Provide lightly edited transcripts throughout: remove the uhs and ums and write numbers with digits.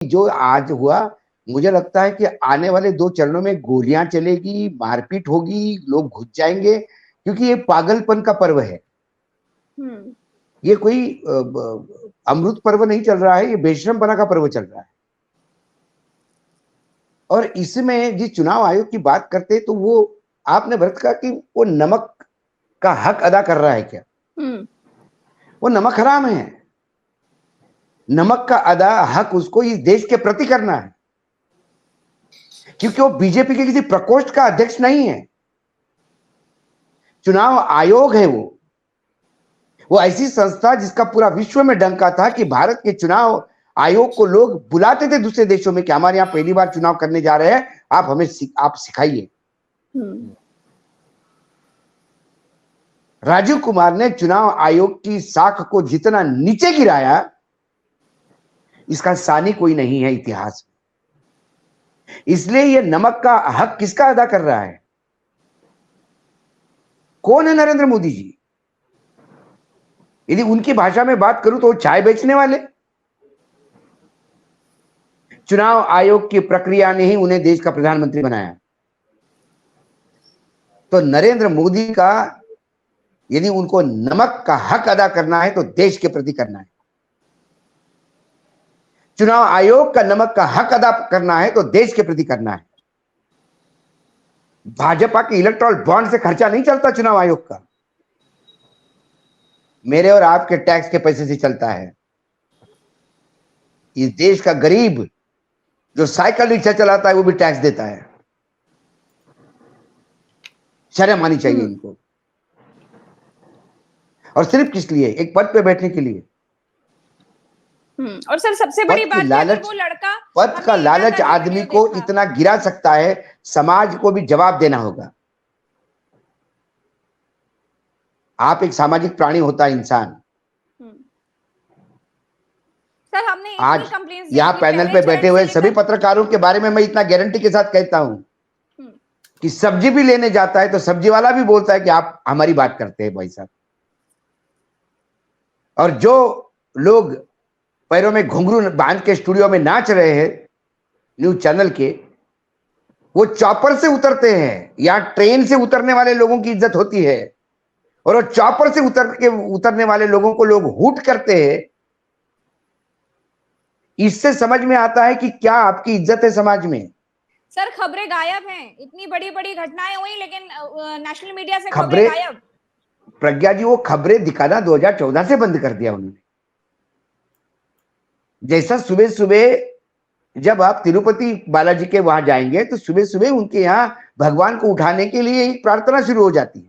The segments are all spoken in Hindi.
जो आज हुआ, मुझे लगता है कि आने वाले 2 चरणों में गोलियां चलेगी, मारपीट होगी, लोग घुस जाएंगे, क्योंकि ये पागलपन का पर्व है। ये कोई अमृत पर्व नहीं चल रहा है, ये बेशरमपना का पर्व चल रहा है। और इसमें जिस चुनाव आयोग की बात करते हैं, तो वो आपने भरत कहा कि वो नमक का हक अदा कर रहा है क्या? वो नमक हराम है। नमक का अदा हक उसको इस देश के प्रति करना है, क्योंकि वो बीजेपी के किसी प्रकोष्ठ का अध्यक्ष नहीं है। चुनाव आयोग है वो ऐसी संस्था जिसका पूरा विश्व में डंका था कि भारत के चुनाव आयोग को लोग बुलाते थे दूसरे देशों में कि हमारे यहाँ पहली बार चुनाव करने जा रहे हैं, आप हमें आप सिखाइए। राजीव कुमार ने चुनाव आयोग की साख को जितना नीचे गिराया, इसका सानी कोई नहीं है इतिहास में। इसलिए ये नमक का हक किसका अदा कर रहा है? कौन है नरेंद्र मोदी जी? यदि उनकी भाषा में बात करूं तो वो चाय बेचने वाले। चुनाव आयोग की प्रक्रिया ने ही उन्हें देश का प्रधानमंत्री बनाया। तो नरेंद्र मोदी का यदि उनको नमक का हक अदा करना है तो देश के प्रति करना है। चुनाव आयोग का नमक का हक अदा करना है तो देश के प्रति करना है। भाजपा के इलेक्टोरल बॉन्ड से खर्चा नहीं चलता चुनाव आयोग का, मेरे और आपके टैक्स के पैसे से चलता है। इस देश का गरीब जो साइकिल रिक्शा चलाता है वो भी टैक्स देता है। शर्म आनी चाहिए इनको। और सिर्फ किस लिए? एक पद पे बैठने के लिए। और सर सबसे बड़ी बात लालच, वो लड़का पद का लालच आदमी को इतना गिरा सकता है, समाज को भी जवाब देना होगा। आप एक सामाजिक प्राणी होता है इंसान। सर हमने आज यहाँ पैनल पे बैठे हुए सभी पत्रकारों के बारे में मैं इतना गारंटी के साथ कहता हूं कि सब्जी भी लेने जाता है तो सब्जी वाला भी बोलता है कि आप हमारी बात करते हैं भाई साहब। और जो लोग पैरों में घुंघरू बांध के स्टूडियो में नाच रहे हैं न्यूज चैनल के, वो चॉपर से उतरते हैं। यहाँ ट्रेन से उतरने वाले लोगों की इज्जत होती है और वो चॉपर से उतरने वाले लोगों को लोग हूट करते हैं। इससे समझ में आता है कि क्या आपकी इज्जत है समाज में। सर खबरें गायब हैं, इतनी बड़ी बड़ी घटनाएं हुई लेकिन नेशनल मीडिया से खबरें गायब। प्रज्ञा जी, वो खबरें दिखाना 2014 से बंद कर दिया उन्होंने। जैसा सुबह सुबह जब आप तिरुपति बालाजी के वहां जाएंगे तो सुबह सुबह उनके यहाँ भगवान को उठाने के लिए एक प्रार्थना शुरू हो जाती है।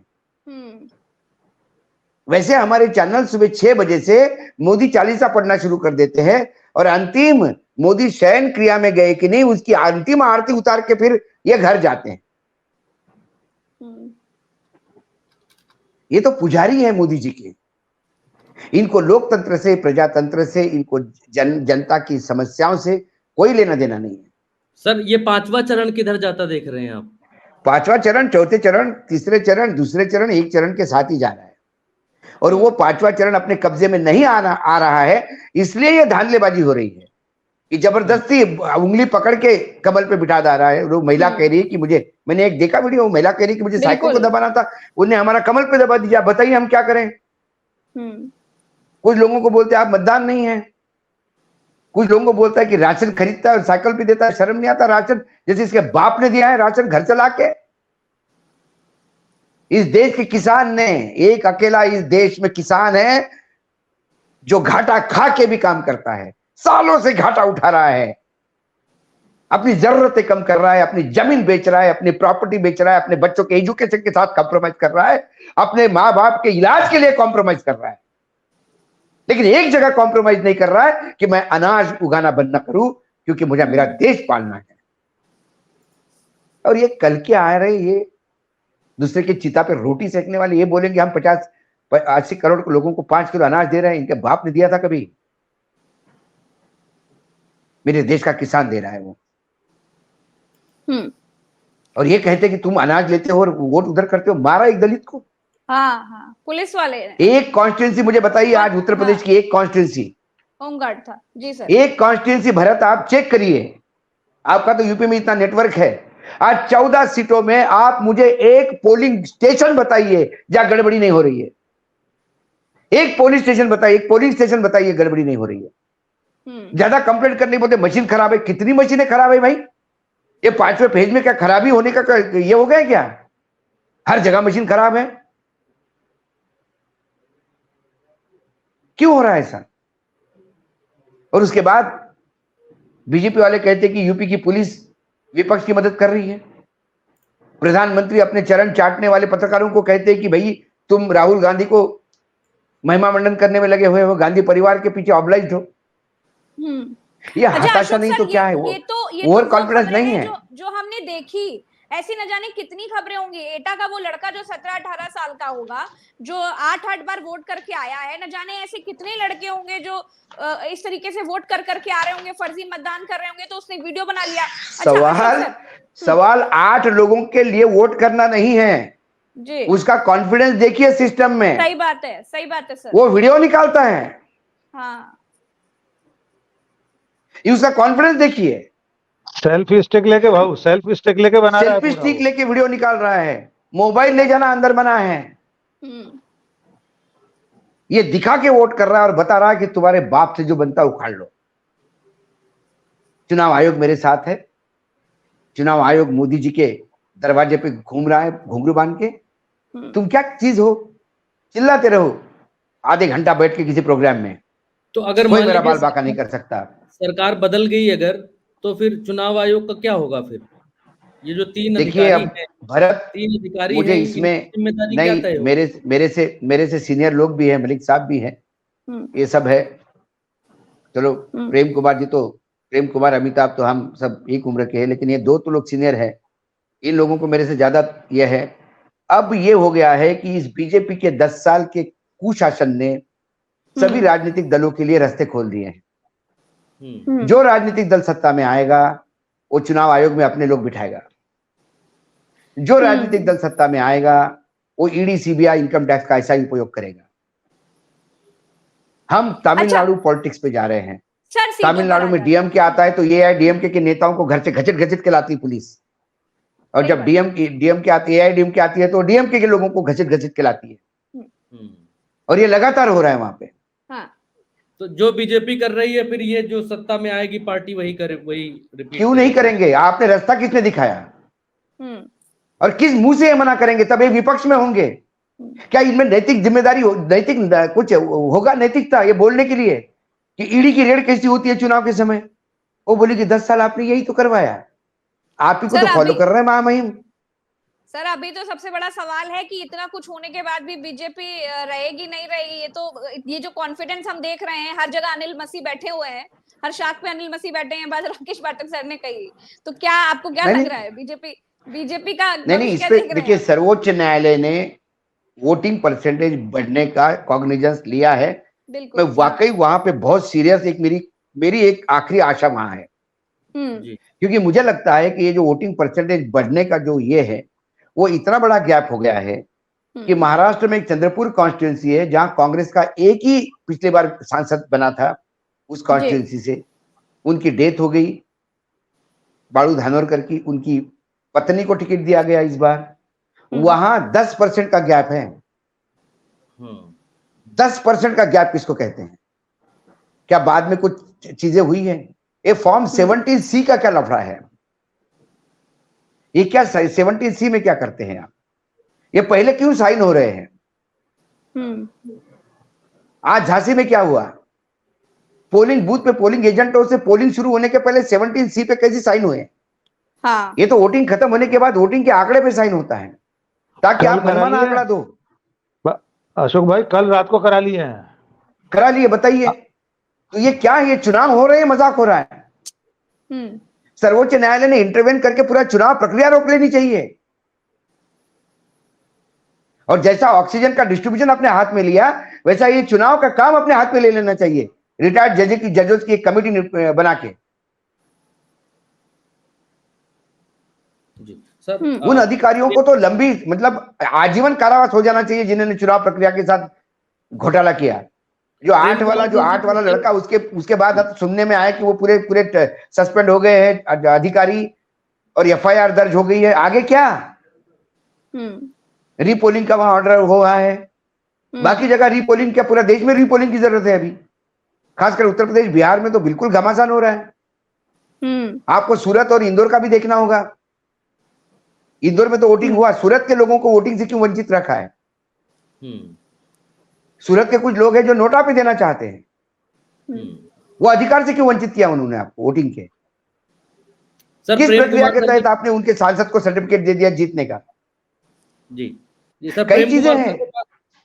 वैसे हमारे चैनल सुबह 6 बजे से मोदी चालीसा पढ़ना शुरू कर देते हैं और अंतिम मोदी शयन क्रिया में गए कि नहीं उसकी अंतिम आरती उतार के फिर ये घर जाते हैं। ये तो पुजारी है मोदी जी के। इनको लोकतंत्र से, प्रजातंत्र से, इनको जनता की समस्याओं से कोई लेना देना नहीं है। सर ये 5वां चरण किधर जाता देख रहे हैं आप? 5वां चरण, चौथे चरण, तीसरे चरण, दूसरे चरण, एक चरण के साथ ही जा रहा है। और वो 5वां चरण अपने कब्जे में नहीं आ रहा है, इसलिए ये धांधलेबाजी हो रही है कि जबरदस्ती उंगली पकड़ के कमल पे बिठा जा रहा है। वो महिला कह रही है कि मुझे, मैंने एक देखा वीडियो, महिला कह रही है कि मुझे साइकिल को दबाना था, उन्हें हमारा कमल पे दबा दिया। बताइए हम क्या करें? कुछ लोगों को बोलते हैं आप मतदान नहीं है, कुछ लोगों को बोलता है कि राशन खरीदता है और साइकिल पे देता है। शर्म नहीं आता? राशन जैसे इसके बाप ने दिया है राशन घर चला के। इस देश के किसान ने, एक अकेला इस देश में किसान है जो घाटा खा के भी काम करता है, सालों से घाटा उठा रहा है, अपनी जरूरतें कम कर रहा है, अपनी जमीन बेच रहा है, अपनी प्रॉपर्टी बेच रहा है, अपने बच्चों के एजुकेशन के साथ कॉम्प्रोमाइज कर रहा है, अपने माँ बाप के इलाज के लिए कॉम्प्रोमाइज कर रहा है। लेकिन एक जगह कॉम्प्रोमाइज नहीं कर रहा है कि मैं अनाज उगाना बंद न करूं क्योंकि मुझे मेरा देश पालना है। और ये कल के आ रहे, ये दूसरे की चिता पे रोटी सेकने वाले ये बोलेंगे हम 50-80 करोड़ लोगों को 5 किलो अनाज दे रहे हैं, इनके बाप ने दिया था कभी? मेरे देश का किसान दे रहा है वो। और ये कहते कि तुम अनाज लेते हो और वोट उधर करते हो। मारा एक दलित को। हाँ, पुलिस वाले एक कॉन्स्टिट्यूंसी मुझे बताइए आज उत्तर प्रदेश की एक कॉन्स्टिट्यूंसी होमगार्ड था जी सर। एक कॉन्स्टिट्यूंसी भरत आप चेक करिए, आपका तो यूपी में इतना नेटवर्क है, आज 14 सीटों में आप मुझे एक पोलिंग स्टेशन बताइए जहां गड़बड़ी नहीं हो रही है। एक पोलिंग स्टेशन बताइए, एक पोलिंग स्टेशन बताइए गड़बड़ी नहीं हो रही है। ज्यादा कंप्लेंट करने बोलते मशीन खराब है, कितनी मशीनें खराब है भाई? ये 5वें पेज में क्या खराबी होने का ये हो गया क्या? हर जगह मशीन खराब है, क्यों हो रहा है ऐसा? और उसके बाद बीजेपी वाले कहते हैं कि यूपी की पुलिस विपक्ष की मदद कर रही है। प्रधानमंत्री अपने चरण चाटने वाले पत्रकारों को कहते हैं कि भाई तुम राहुल गांधी को महिमा मंडन करने में लगे हुए हो, गांधी परिवार के पीछे ऑब्लाइज्ड हो। ये अच्छा हताशा अशोक नहीं सर, तो क्या है? वो ओवर कॉन्फिडेंस नहीं है जो हमने देखी। ऐसी न जाने कितनी खबरें होंगी। एटा का वो लड़का जो 17-18 साल का होगा, जो 8-8 बार वोट करके आया है, न जाने ऐसे कितने लड़के होंगे जो इस तरीके से वोट कर करके आ रहे होंगे, फर्जी मतदान कर रहे होंगे, तो उसने वीडियो बना लिया। सवाल 8 लोगों के लिए वोट करना नहीं है जी, उसका कॉन्फिडेंस देखिए सिस्टम में। सही बात है सर। वो वीडियो निकालता है, हाँ, ये उसका कॉन्फिडेंस देखिए। सेल्फी स्टिक लेके भाऊ, सेल्फी स्टिक लेके बना रहा है, सेल्फी स्टिक लेके वीडियो निकाल रहा है, मोबाइल ले जाना अंदर मना है। ये दिखा के वोट कर रहा है और बता रहा है कि तुम्हारे बाप से जो बनता है उखाड़ लो। चुनाव आयोग मेरे साथ है, चुनाव आयोग मोदी जी के दरवाजे पे घूम रहा है घुंघरू बांध के। तुम क्या चीज हो, चिल्लाते रहो आधे घंटा बैठ के किसी प्रोग्राम में, तो अगर कोई मेरा बाल बाका नहीं कर सकता। सरकार बदल गई अगर, तो फिर चुनाव आयोग का क्या होगा? फिर ये जो 3 देखिए अब भरत, 3 अधिकारी मुझे हैं, इसमें जिम्मेदारी क्या नहीं, तय होगी? मेरे से सीनियर लोग भी हैं, मलिक साहब भी हैं, ये सब है। चलो प्रेम कुमार जी तो, प्रेम कुमार अमिताभ तो हम सब एक उम्र के हैं, लेकिन ये 2 तो लोग सीनियर है, इन लोगों को मेरे से ज्यादा यह है। अब ये हो गया है कि इस बीजेपी के 10 साल के कुशासन ने सभी राजनीतिक दलों के लिए रास्ते खोल दिए हैं। जो राजनीतिक दल सत्ता में आएगा वो चुनाव आयोग में अपने लोग बिठाएगा, जो राजनीतिक दल सत्ता में आएगा वो ईडी सीबीआई इनकम टैक्स का ऐसा ही उपयोग करेगा। हम तमिलनाडु पॉलिटिक्स पे जा रहे हैं। तमिलनाडु में डीएमके आता है तो ये है डीएमके के नेताओं को घर से घचट घचट के लाती पुलिस, और जब डीएमके आती है, एआईडीएमके आती है तो डीएमके के लोगों को घचट घचट के लाती है, और ये लगातार हो रहा है वहां पे। तो जो बीजेपी कर रही है, फिर ये जो सत्ता में आएगी पार्टी वही करे, वही रिपीट क्यों नहीं करेंगे? आपने रास्ता किसने दिखाया और किस मुंह से ये मना करेंगे? तब ये विपक्ष में होंगे। क्या इनमें नैतिक जिम्मेदारी नैतिक कुछ होगा नैतिकता ये बोलने के लिए कि ईडी की रेड कैसी होती है चुनाव के समय? वो बोली कि 10 साल आपने यही तो करवाया, आप ही को तो फॉलो कर रहे हैं महामहिम। सर अभी तो सबसे बड़ा सवाल है कि इतना कुछ होने के बाद भी बीजेपी रहेगी नहीं रहेगी। ये जो कॉन्फिडेंस हम देख रहे हैं, हर जगह अनिल मसीह बैठे हुए हैं, हर शाख पे अनिल मसीह बैठे हैं, बात राकेश पाठक सर ने कही। तो क्या आपको क्या लग रहा है बीजेपी का? नहीं, इस पे देखिए सर्वोच्च न्यायालय ने वोटिंग परसेंटेज बढ़ने का कॉग्निजेंस लिया है। मैं वाकई वहां पे बहुत सीरियस, एक मेरी एक आखिरी आशा वहां है, क्योंकि मुझे लगता है कि ये जो वोटिंग परसेंटेज बढ़ने का जो ये है वो इतना बड़ा गैप हो गया है कि महाराष्ट्र में एक चंद्रपुर कॉन्स्टिट्यूंसी है जहां कांग्रेस का एक ही पिछले बार सांसद बना था, उस कॉन्स्टिट्यूंसी से उनकी डेथ हो गई, बाळू धानोरकर की, उनकी पत्नी को टिकट दिया गया इस बार। वहां 10% का गैप है। 10% का गैप किसको कहते हैं? क्या बाद में कुछ चीजें हुई हैं? ये फॉर्म 17C का क्या लफड़ा है? ये क्या 17C में क्या करते हैं आप? ये पहले क्यों साइन हो रहे हैं? आज झांसी में क्या हुआ? पोलिंग बूथ पे पोलिंग एजेंटों से पोलिंग शुरू होने के पहले 17C पे कैसे साइन हुए? हाँ। ये तो वोटिंग खत्म होने के बाद वोटिंग के आंकड़े पे साइन होता है ताकि आप मनमाना आंकड़ा दो। अशोक भाई कल रात को करा लिए हैं। करा लिए, बताइए। तो ये क्या है? ये चुनाव हो रहे हैं, मजाक हो रहा है? सर्वोच्च न्यायालय ने इंटरवेन करके पूरा चुनाव प्रक्रिया रोक लेनी चाहिए। और जैसा ऑक्सीजन का डिस्ट्रीब्यूशन अपने हाथ में लिया, वैसा ये चुनाव का काम अपने हाथ में ले लेना चाहिए, रिटायर्ड जजेस की एक कमेटी बना के। सर उन अधिकारियों को तो लंबी मतलब आजीवन कारावास हो जाना चाहिए जिन्होंने चुनाव प्रक्रिया के साथ घोटाला किया। जो 8 वाला लड़का, उसके बाद अब सुनने में आया कि वो पूरे पूरे सस्पेंड हो गए हैं अधिकारी और एफआईआर दर्ज हो गई है। आगे क्या? रीपोलिंग का वहां ऑर्डर हुआ है। बाकी जगह रीपोलिंग क्या, पूरा देश में रीपोलिंग की जरूरत है अभी, खासकर उत्तर प्रदेश बिहार में तो बिल्कुल घमासान हो रहा है। आपको सूरत और इंदौर का भी देखना होगा। इंदौर में तो वोटिंग हुआ, सूरत के लोगों को वोटिंग से क्यों वंचित रखा है? सूरत के कुछ लोग हैं जो नोटा पे देना चाहते हैं, वो अधिकार से क्यों वंचित किया उन्होंने आपको वोटिंग के? किस प्रक्रिया के तहत आपने उनके सांसद को सर्टिफिकेट दे दिया जीतने का? जी सर, कई चीजें हैं।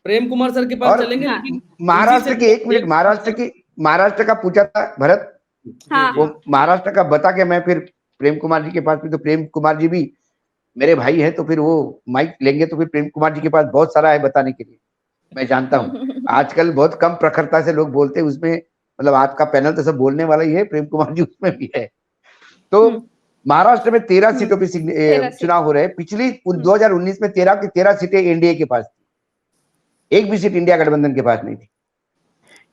प्रेम कुमार सर के पास चलेंगे। लेकिन महाराष्ट्र के, एक मिनट, महाराष्ट्र का पूछा था भरत, वो महाराष्ट्र का बता के मैं फिर प्रेम कुमार जी के पास भी, तो प्रेम कुमार जी भी मेरे भाई है, तो फिर वो माइक लेंगे तो फिर प्रेम कुमार जी के पास बहुत सारा है बताने के लिए। मैं जानता हूँ आजकल बहुत कम प्रखरता से लोग बोलते हैं, उसमें मतलब आपका पैनल तो सब बोलने वाला ही है, प्रेम कुमार जी उसमें भी है। तो महाराष्ट्र में 13 सीटों पे चुनाव हो रहे हैं। पिछली 2019 में 13 की 13 सीटें एनडीए के पास थी, एक भी सीट इंडिया गठबंधन के पास नहीं थी।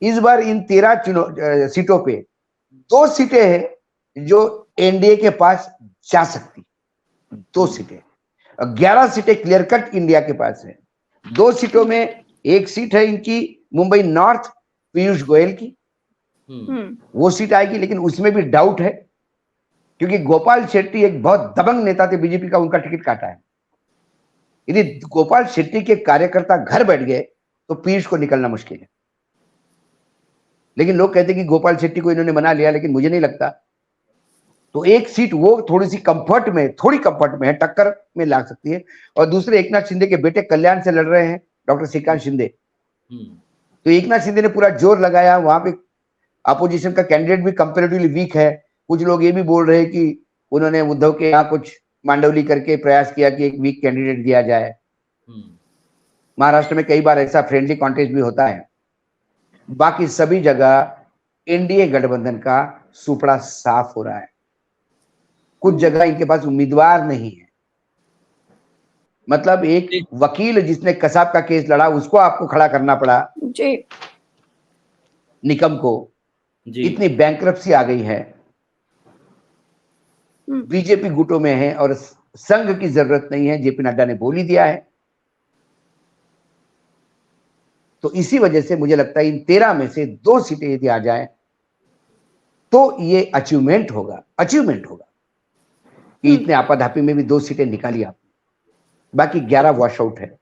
इस बार इन 13 सीटों पे 2 सीटें हैं जो एनडीए के पास जा सकती, 2 सीटें, 11 सीटें क्लियर कट इंडिया के पास है। 2 सीटों में एक सीट है इनकी मुंबई नॉर्थ, पीयूष गोयल की, वो सीट आएगी, लेकिन उसमें भी डाउट है क्योंकि गोपाल शेट्टी एक बहुत दबंग नेता थे, बीजेपी का उनका टिकट काटा है। यदि गोपाल शेट्टी के कार्यकर्ता घर बैठ गए तो पीयूष को निकलना मुश्किल है। लेकिन लोग कहते हैं कि गोपाल शेट्टी को इन्होंने मना लिया, लेकिन मुझे नहीं लगता। तो एक सीट वो थोड़ी कंफर्ट में है, टक्कर में ला सकती है। और दूसरे एकनाथ शिंदे के बेटे कल्याण से लड़ रहे हैं, डॉक्टर श्रीकांत शिंदे। तो एकनाथ शिंदे ने पूरा जोर लगाया, वहां पे अपोजिशन का कैंडिडेट भी कंपैरेटिवली वीक है। कुछ लोग ये भी बोल रहे हैं कि उन्होंने उद्धव के यहाँ कुछ मांडवली करके प्रयास किया कि एक वीक कैंडिडेट दिया जाए। महाराष्ट्र में कई बार ऐसा फ्रेंडली कॉन्टेस्ट भी होता है। बाकी सभी जगह एनडीए गठबंधन का सुपड़ा साफ हो रहा है। कुछ जगह इनके पास उम्मीदवार नहीं है, मतलब एक वकील जिसने कसाब का केस लड़ा उसको आपको खड़ा करना पड़ा जी, निकम को जी। इतनी बैंक्रप्सी आ गई है, बीजेपी गुटों में है और संघ की जरूरत नहीं है, जेपी नड्डा ने बोल ही दिया है। तो इसी वजह से मुझे लगता है इन 13 में से 2 सीटें यदि आ जाए तो ये अचीवमेंट होगा कि इतने आपाधापी में भी 2 सीटें निकाली आपने, बाकी 11 वॉश आउट है।